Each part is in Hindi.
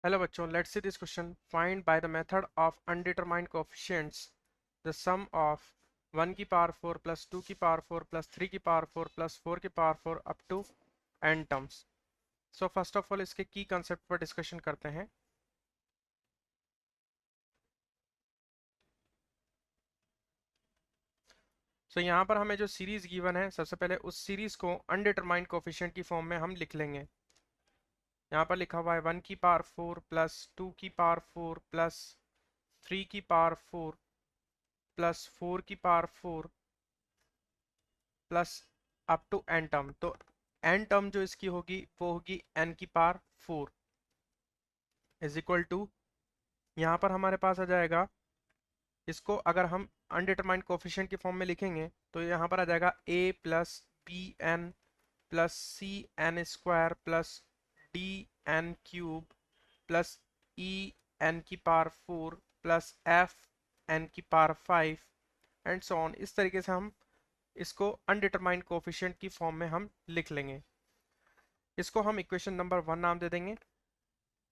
हेलो बच्चों, let's see this question. Find by the method of undetermined coefficients the sum of 1 की पावर 4 प्लस 2 की पावर 4 प्लस 3 की पावर 4 प्लस 4 की power 4 up to n terms. So first of all इसके की कंसेप्ट पर डिस्कशन करते हैं. सो यहाँ पर हमें जो सीरीज गिवन है, सबसे पहले उस सीरीज को अनडिटरमाइंड कोएफिशिएंट की फॉर्म में हम लिख लेंगे. यहाँ पर लिखा हुआ है 1 की पावर 4 प्लस 2 की पावर 4 प्लस 3 की पावर 4 प्लस 4 की power 4 plus up to n term. तो n टर्म जो इसकी होगी वो होगी n की पावर 4 इज इक्वल टू, यहाँ पर हमारे पास आ जाएगा, इसको अगर हम अनडिटरमाइंड कोएफिशिएंट की फॉर्म में लिखेंगे तो यहाँ पर आ जाएगा a plus B N plus C N square plus D N cube plus E N की पावर 4 प्लस एफ एन की पावर 5 एंड सो ऑन. इस तरीके से हम इसको अनडिटरमाइंड कोएफिशिएंट की फॉर्म में हम लिख लेंगे. इसको हम इक्वेशन नंबर 1 नाम दे देंगे.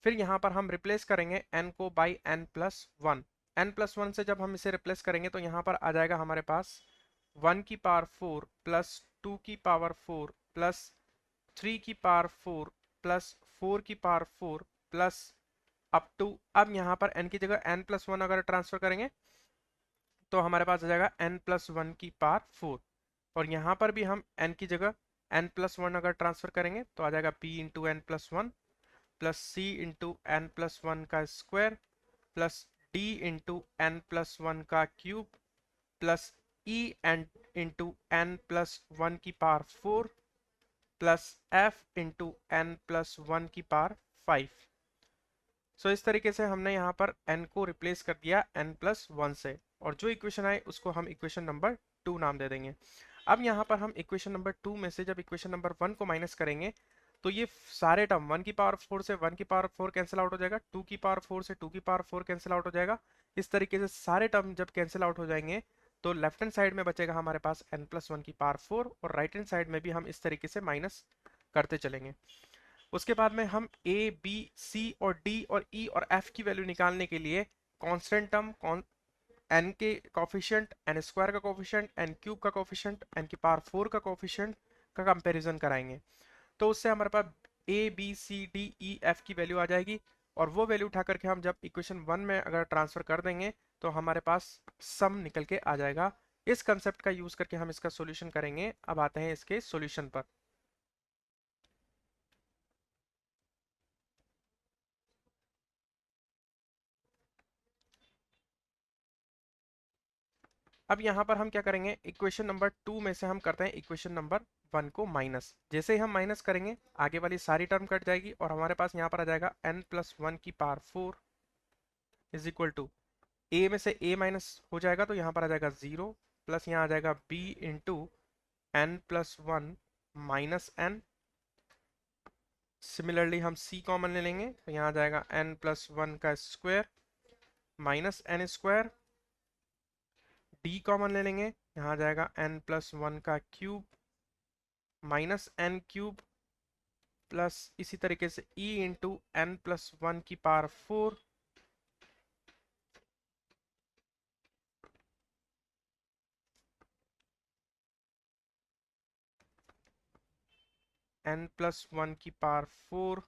फिर यहाँ पर हम रिप्लेस करेंगे n को by n plus one. n plus one से जब हम इसे रिप्लेस करेंगे तो यहाँ पर आ जाएगा हमारे पास 1 की पावर 4 प्लस 2 की पावर 4 प्लस 3 की पावर 4 प्लस 4 की पावर 4 प्लस अप टू. अब यहाँ पर n की जगह n प्लस वन अगर ट्रांसफर करेंगे तो हमारे पास आ जाएगा n प्लस वन की पावर 4. और यहाँ पर भी हम n की जगह n प्लस वन अगर ट्रांसफर करेंगे तो आ जाएगा p into N plus one plus c into N plus one का square plus d into N plus one का क्यूब प्लस ई n into N plus one की power 4 plus f into N plus one की पावर 5. सो इस तरीके से हमने यहाँ पर n को रिप्लेस कर दिया n प्लस वन से, और जो इक्वेशन आए उसको हम इक्वेशन नंबर 2 नाम दे देंगे. अब यहाँ पर हम इक्वेशन नंबर 2 में से जब इक्वेशन नंबर 1 को माइनस करेंगे तो ये सारे टर्म 1 की पावर 4 से 1 की पावर 4 कैंसिल आउट हो जाएगा, 2 की पावर 4 से 2 की पावर 4 कैंसिल आउट हो जाएगा. इस तरीके से सारे टर्म जब कैंसिल आउट हो जाएंगे तो लेफ्ट हैंड साइड में बचेगा हमारे पास n प्लस वन की पावर 4, और राइट हैंड साइड में भी हम इस तरीके से माइनस करते चलेंगे. उसके बाद में हम a b c और d और e और f की वैल्यू निकालने के लिए कांस्टेंट टर्म n के कोफिशिएंट, n स्क्वायर का कोफिशिएंट, n क्यूब का कोफिशिएंट, n की पावर 4 का कोफिशिएंट का कंपैरिजन कराएंगे. तो उससे हमारे पास a b c d e f की वैल्यू आ जाएगी, और वो वैल्यू उठा करके हम जब इक्वेशन 1 में अगर ट्रांसफर कर देंगे तो हमारे पास सम निकल के आ जाएगा. इस कंसेप्ट का यूज करके हम इसका सॉल्यूशन करेंगे. अब आते हैं इसके सॉल्यूशन पर. अब यहाँ पर हम क्या करेंगे, इक्वेशन नंबर 2 में से हम करते हैं इक्वेशन नंबर 1 को माइनस. जैसे ही हम माइनस करेंगे आगे वाली सारी टर्म कट जाएगी और हमारे पास यहाँ पर आ जाएगा n प्लस वन की power 4 is equal to, a में से a माइनस हो जाएगा तो यहाँ पर आ जाएगा 0 प्लस यहाँ आ जाएगा b into N plus one minus n. Similarly हम c कॉमन ले लेंगे तो यहाँ आ जाएगा n प्लस वन का square minus n square. d common ले लेंगे, यहाँ आ जाएगा n प्लस वन का cube minus n cube plus इसी तरीके से e into N plus one की पावर 4 n प्लस वन की पावर 4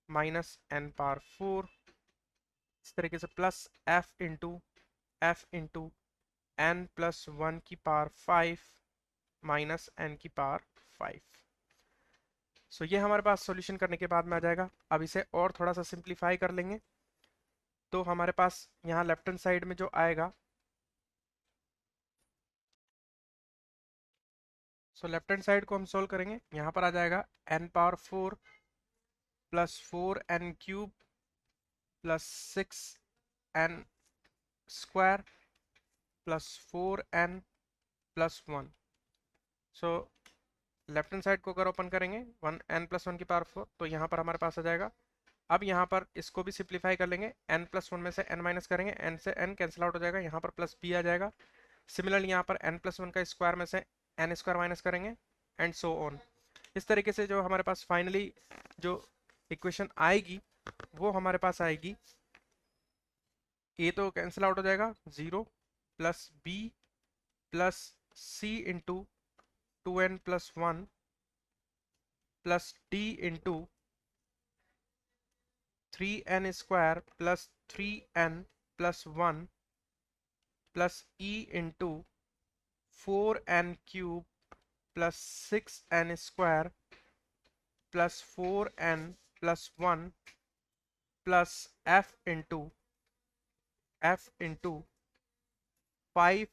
माइनस n पावर 4. इस तरीके से plus f into n plus one की पावर 5 माइनस n की पावर 5. सो ये हमारे पास सॉल्यूशन करने के बाद में आ जाएगा. अब इसे और थोड़ा सा सिंप्लीफाई कर लेंगे तो हमारे पास यहाँ लेफ्ट हैंड साइड में जो आएगा, सो लेफ्ट हैंड साइड को हम सोल्व करेंगे. यहाँ पर आ जाएगा n power 4 plus 4n cube plus 6n square plus 4n plus one. So left hand side को अगर ओपन करेंगे 1n प्लस वन की पावर 4 तो यहाँ पर हमारे पास आ जाएगा. अब यहाँ पर इसको भी सिंप्लीफाई कर लेंगे, n प्लस वन में से n माइनस करेंगे, n से n कैंसिल आउट हो जाएगा, यहाँ पर प्लस b आ जाएगा. सिमिलरली यहाँ पर n प्लस वन का स्क्वायर में से n स्क्वायर माइनस करेंगे एंड सो ऑन. इस तरीके से जो हमारे पास फाइनली जो इक्वेशन आएगी वो हमारे पास आएगी, ए तो कैंसिल आउट हो जाएगा, 0 plus b plus c into 2n+1 plus d into 3n² plus 3n+1 plus e into 4n³ plus 6n² plus 4n+1 plus f into 5n⁴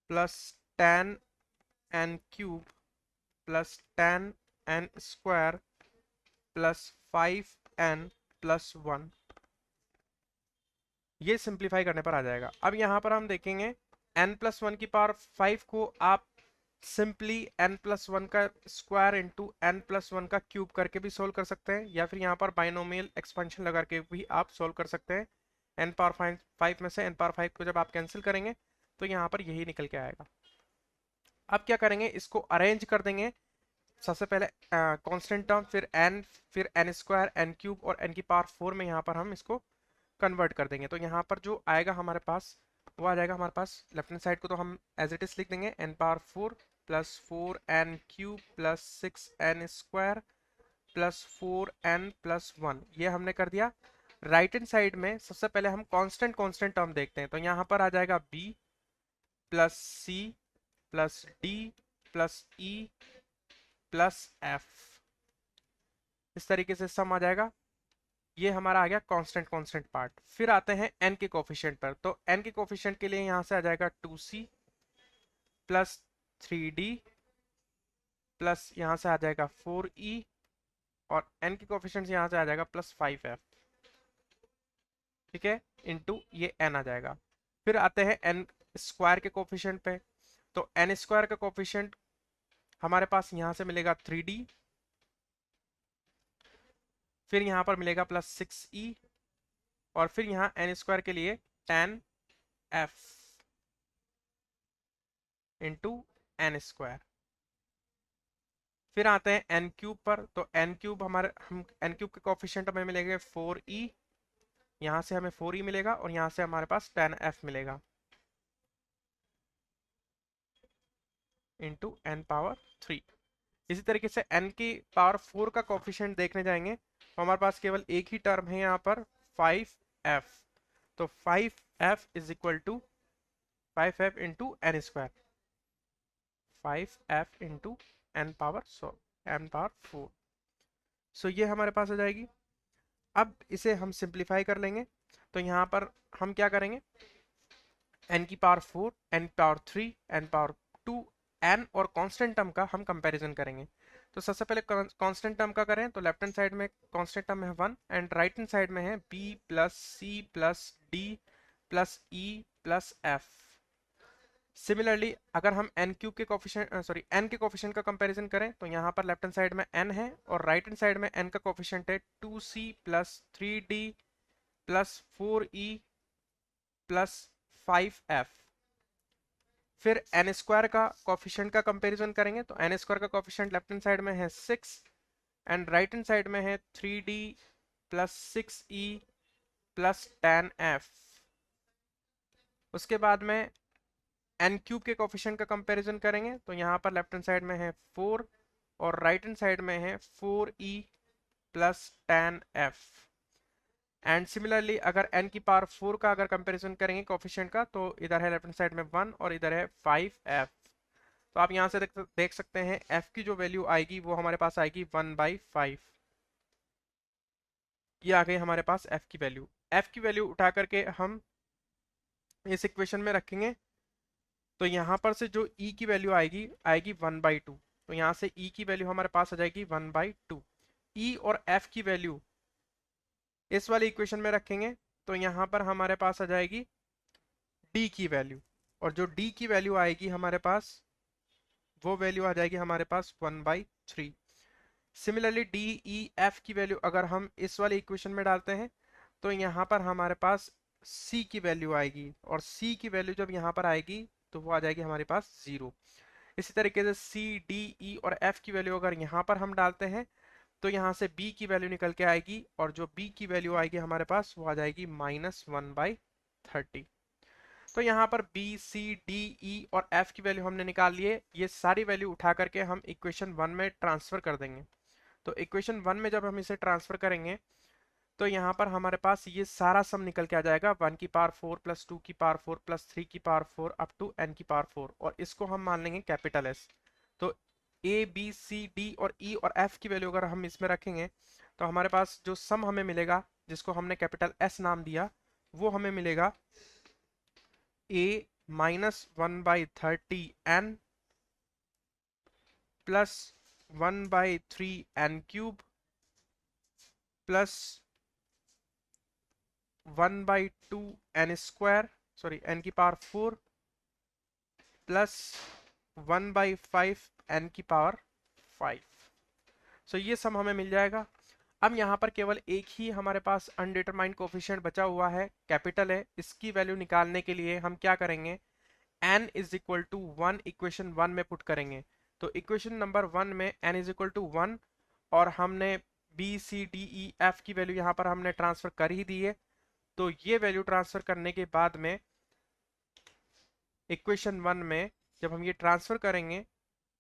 plus 10n³ plus 10n² plus 5n+1। ये सिंप्लीफाई करने पर आ जाएगा। अब यहाँ पर हम देखेंगे n+1⁵ को आप सिंपली n+1 का स्क्वायर इंटू n+1 का क्यूब करके भी सोल्व कर सकते हैं, या फिर यहाँ पर बाइनोमियल एक्सपेंशन लगा के भी आप सोल्व कर सकते हैं। n⁵ में से n⁵ को जब आप कैंसिल करेंगे तो यहाँ पर यही निकल के आएगा। अब क्या करेंगे, इसको अरेंज कर देंगे। सबसे पहले कांस्टेंट टर्म, फिर n, फिर n² n³ और n⁴ में यहाँ पर हम इसको कन्वर्ट कर देंगे। तो यहाँ पर जो आएगा हमारे पास वो आ जाएगा हमारे पास, लेफ्ट हैंड साइड को तो हम एज इट इज लिख देंगे n⁴ plus 4n³ plus 6n² plus 4n+1। ये हमने कर दिया। राइट हैंड साइड में सबसे पहले हम कांस्टेंट टर्म देखते हैं। तो यहाँ पर आ जाएगा b plus c plus d plus e plus f, इस तरीके से सम आ जाएगा। ये हमारा आ गया कांस्टेंट पार्ट। फिर आते हैं n के कोफिशिएंट पर। तो n के कोफिशिएंट के लिए यहाँ से आ जाएगा 2c प्लस 3d प्लस यहाँ से आ जाएगा 4e और n के कोफिशिएंट यहाँ से आ जाएगा प्लस 5f, ठीक है, इंटू ये n आ जाएगा। फिर आते हैं n² के कोफिशिएंट पे। तो n² का कोफिशिएंट हमारे पास यहाँ से मिलेगा 3d, फिर यहाँ पर मिलेगा प्लस 6e और फिर यहाँ n² के लिए 10f इंटू n²। फिर आते हैं n³ पर। तो हम n³ के कोफिशिएंट हमें मिलेंगे 4e, यहाँ से हमें 4e मिलेगा और यहाँ से हमारे पास 10f मिलेगा इंटू n⁴। इसी तरीके से n⁴ का कोफिशिएंट देखने जाएंगे तो हमारे पास केवल एक ही टर्म है यहाँ पर 5f। तो 5f is equal to 5f into n², 5f into n⁴। So ये हमारे पास आ जाएगी। अब इसे हम सिंप्लीफाई कर लेंगे। तो यहाँ पर हम क्या करेंगे, n⁴, n⁴, n⁴2, n और कांस्टेंट टर्म का हम कंपैरिजन करेंगे। तो सबसे पहले कांस्टेंट टर्म का करें तो लेफ्ट हैंड साइड में कांस्टेंट टर्म है 1 एंड राइट हैंड साइड में है b plus c plus d plus e plus f। Similarly अगर हम n³ के कोफिशिएंट n के कोफिशिएंट का कंपैरिजन करें तो यहाँ पर लेफ्ट हैंड साइड में n है और राइट हैंड साइड में n का कोफिशिएंट है 2c plus 3d plus 4e plus 5f। फिर n² का कोफिशिएंट का कंपैरिजन करेंगे तो n² का कोफिशिएंट लेफ्ट हैंड साइड में है 6 एंड राइट हैंड साइड में है 3d plus 6e plus 10f। उसके बाद में n³ के कोफिशिएंट का कंपैरिजन करेंगे तो यहाँ पर लेफ्ट हैंड साइड में है 4 और राइट हैंड साइड में है 4e plus 10f। And similarly अगर n⁴ का अगर कंपैरिजन करेंगे कोफिशिएंट का तो इधर है लेफ्ट हैंड साइड में 1 और इधर है 5f। तो आप यहाँ से देख सकते हैं f की जो वैल्यू आएगी वो हमारे पास आएगी 1/5। ये आ गई हमारे पास f की वैल्यू। f की वैल्यू उठा करके हम इस इक्वेशन में रखेंगे तो यहाँ पर से जो e की वैल्यू आएगी 1/2। तो यहाँ से e की वैल्यू हमारे पास आ जाएगी 1/2। e और f की वैल्यू इस वाले इक्वेशन में रखेंगे तो यहाँ पर हमारे पास आ जाएगी d की वैल्यू, और जो d की वैल्यू आएगी हमारे पास वो वैल्यू आ जाएगी हमारे पास 1/3। सिमिलरली d e f की वैल्यू अगर हम इस वाले इक्वेशन में डालते हैं तो यहाँ पर हमारे पास c की वैल्यू आएगी, और c की वैल्यू जब यहाँ पर आएगी तो वो आ जाएगी हमारे पास 0। इसी तरीके से c d e और f की वैल्यू अगर यहाँ पर हम डालते हैं तो यहाँ से b की वैल्यू निकल के आएगी और जो b की वैल्यू आएगी हमारे पास वो आ जाएगी -1/30। तो यहाँ पर b c d e और f की वैल्यू हमने निकाल लिए। ये सारी वैल्यू उठा करके हम इक्वेशन 1 में ट्रांसफर कर देंगे। तो इक्वेशन 1 में जब हम इसे ट्रांसफर करेंगे तो यहाँ पर हमारे पास ये सारा सम निकल के आ जाएगा 1 की पावर 4 प्लस 2 की पावर 4 प्लस 3 की पावर 4 अप टू n की पावर 4, और इसको हम मान लेंगे कैपिटल S। तो A B C D और E और F की वैल्यू अगर हम इसमें रखेंगे तो हमारे पास जो सम हमें मिलेगा जिसको हमने कैपिटल S नाम दिया वो हमें मिलेगा A -1/30n plus 1/3n³ plus 1/2n², sorry n की पावर 4 प्लस 1/5 n की पावर 5। सो ये सम हमें मिल जाएगा। अब यहाँ पर केवल एक ही हमारे पास अनडिटरमाइंड कोफिशिएंट बचा हुआ है, कैपिटल है। इसकी वैल्यू निकालने के लिए हम क्या करेंगे, n is equal to 1 equation 1 में पुट करेंगे। तो इक्वेशन नंबर 1 में n इज इक्वल टू 1 और हमने b c d e f की वैल्यू यहाँ पर हमने ट्रांसफर कर ही दी है। तो ये वैल्यू ट्रांसफर करने के बाद में इक्वेशन 1 में जब हम ये ट्रांसफर करेंगे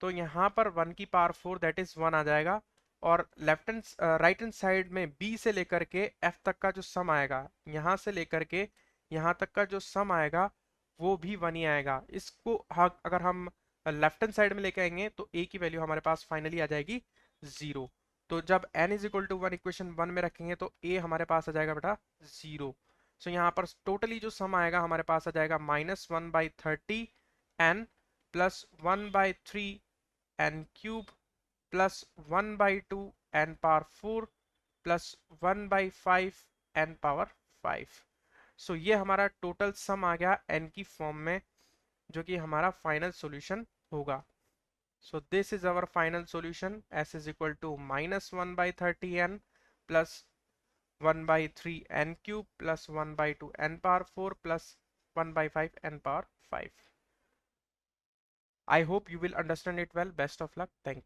तो यहाँ पर 1 की पावर 4 दैट इज 1 आ जाएगा, और left hand right hand side में b से लेकर के f तक का जो सम आएगा, यहाँ से लेकर के यहाँ तक का जो सम आएगा वो भी 1 ही आएगा। इसको अगर हम लेफ्ट हैंड साइड में लेके आएंगे तो a की वैल्यू हमारे पास फाइनली आ जाएगी 0। तो जब n is equal to 1 equation 1 में रखेंगे तो a हमारे पास आ जाएगा बेटा 0। सो यहाँ पर टोटली जो सम आएगा हमारे पास आ जाएगा -1/30n plus 1/3n³ plus 1/2n power 4 plus 1/5n power 5। सो ये हमारा टोटल सम आ गया n की फॉर्म में, जो कि हमारा फाइनल सॉल्यूशन होगा। So this is our final solution. s is equal to -1/30n plus 1/3n³ plus 1/2n power 4 plus 1/5n power 5। I hope you will understand it well. Best of luck. Thank you.